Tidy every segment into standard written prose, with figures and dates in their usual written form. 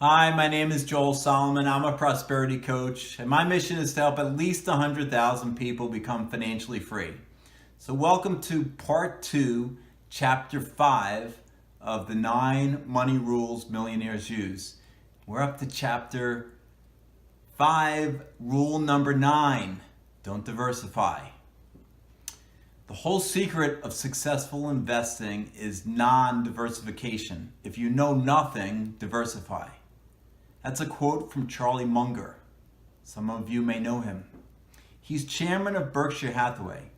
Hi, my name is Joel Solomon. I'm a prosperity coach, and my mission is to help at least 100,000 people become financially free. So, welcome to part 2, chapter 5 of the 9 Money Rules Millionaires Use. We're up to chapter 5, rule number 9, don't diversify. The whole secret of successful investing is non-diversification. If you know nothing, diversify. That's a quote from Charlie Munger. Some of you may know him. He's chairman of Berkshire Hathaway,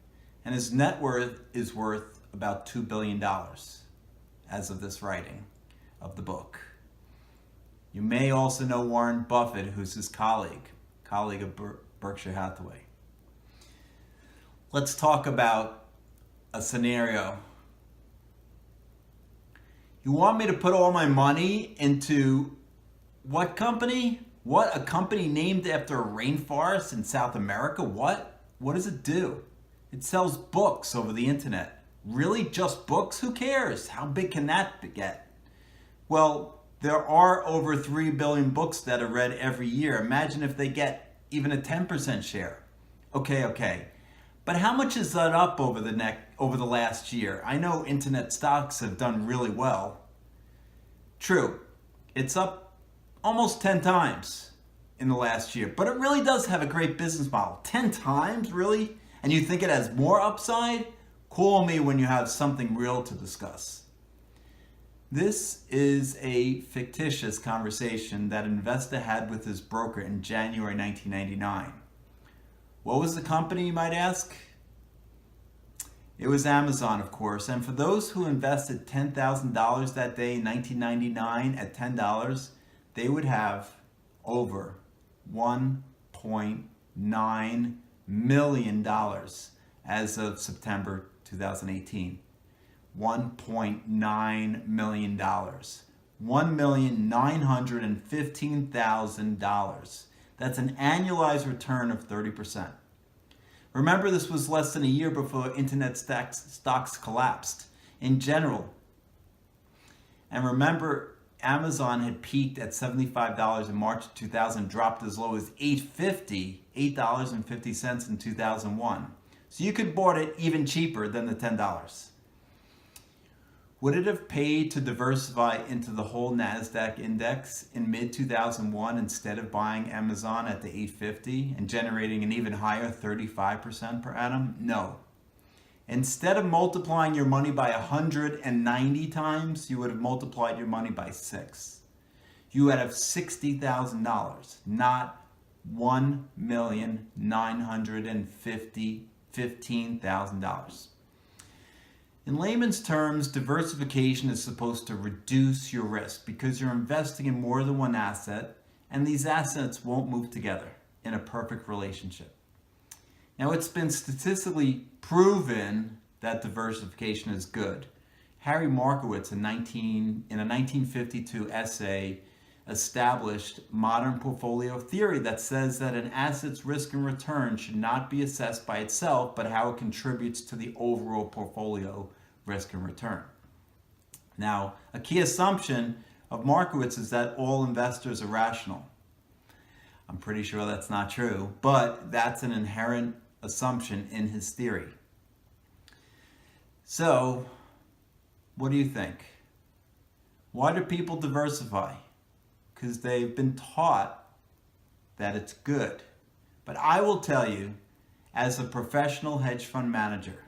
and his net worth is worth about $2 billion as of this writing of the book. You may also know Warren Buffett, who's his colleague of Berkshire Hathaway. Let's talk about a scenario. You want me to put all my money into what company? What? A company named after a rainforest in South America? What? What does it do? It sells books over the internet. Really? Just books? Who cares? How big can that get? Well, there are over 3 billion books that are read every year. Imagine if they get even a 10% share. Okay. But how much is that up over the last year? I know internet stocks have done really well. True. It's up almost 10 times in the last year. But it really does have a great business model. 10 times, really? And you think it has more upside? Call me when you have something real to discuss. This is a fictitious conversation that an investor had with his broker in January 1999. What was the company, you might ask? It was Amazon, of course. And for those who invested $10,000 that day in 1999 at $10, they would have over $1.9 million as of September 2018. $1.9 million. $1,915,000. That's an annualized return of 30%. Remember, this was less than a year before internet stocks collapsed in general. And remember, Amazon had peaked at $75 in March 2000, dropped as low as $8.50 in 2001. So you could bought it even cheaper than the $10. Would it have paid to diversify into the whole NASDAQ index in mid-2001 instead of buying Amazon at the $8.50 and generating an even higher 35% per annum? No. Instead of multiplying your money by 190 times, you would have multiplied your money by 6. You would have $60,000, not $1,915,000. In layman's terms, diversification is supposed to reduce your risk because you're investing in more than one asset, and these assets won't move together in a perfect relationship. Now, it's been statistically proven that diversification is good. Harry Markowitz, in a 1952 essay, established modern portfolio theory that says that an asset's risk and return should not be assessed by itself, but how it contributes to the overall portfolio risk and return. Now, a key assumption of Markowitz is that all investors are rational. I'm pretty sure that's not true, but that's an inherent assumption in his theory. So, what do you think? Why do people diversify? Because they've been taught that it's good. But I will tell you, as a professional hedge fund manager,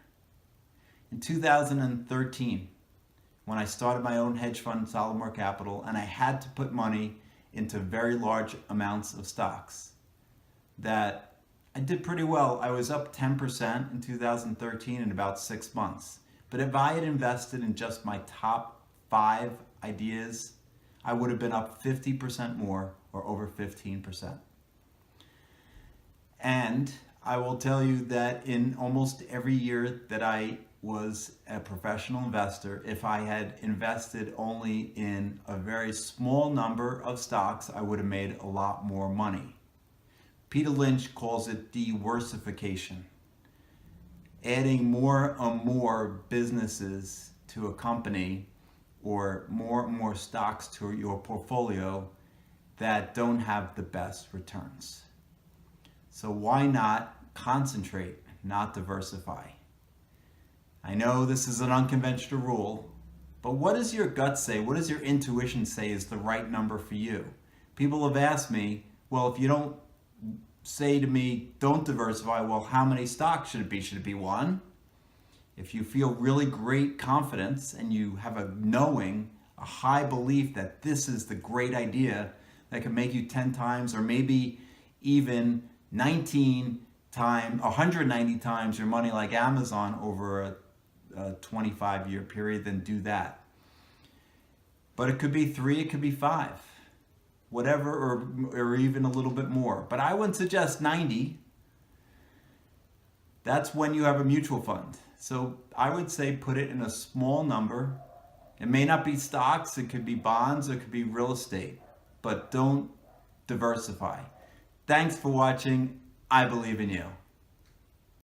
in 2013, when I started my own hedge fund, Solomon Capital, and I had to put money into very large amounts of stocks, that I did pretty well. I was up 10% in 2013 in about 6 months. But if I had invested in just my top 5 ideas, I would have been up 50% more, or over 15%. And I will tell you that in almost every year that I was a professional investor, if I had invested only in a very small number of stocks, I would have made a lot more money. Peter Lynch calls it diversification. Adding more and more businesses to a company or more and more stocks to your portfolio that don't have the best returns. So why not concentrate, not diversify? I know this is an unconventional rule, but what does your gut say? What does your intuition say is the right number for you? People have asked me, well, if you don't say to me, don't diversify, well, how many stocks should it be? Should it be one? If you feel really great confidence and you have a knowing, a high belief that this is the great idea that can make you 10 times or maybe even 19 times, 190 times your money like Amazon over a 25-year period, then do that. But it could be 3, it could be 5, whatever, or even a little bit more. But I wouldn't suggest 90. That's when you have a mutual fund. So I would say put it in a small number. It may not be stocks, it could be bonds, it could be real estate, but don't diversify. Thanks for watching. I believe in you.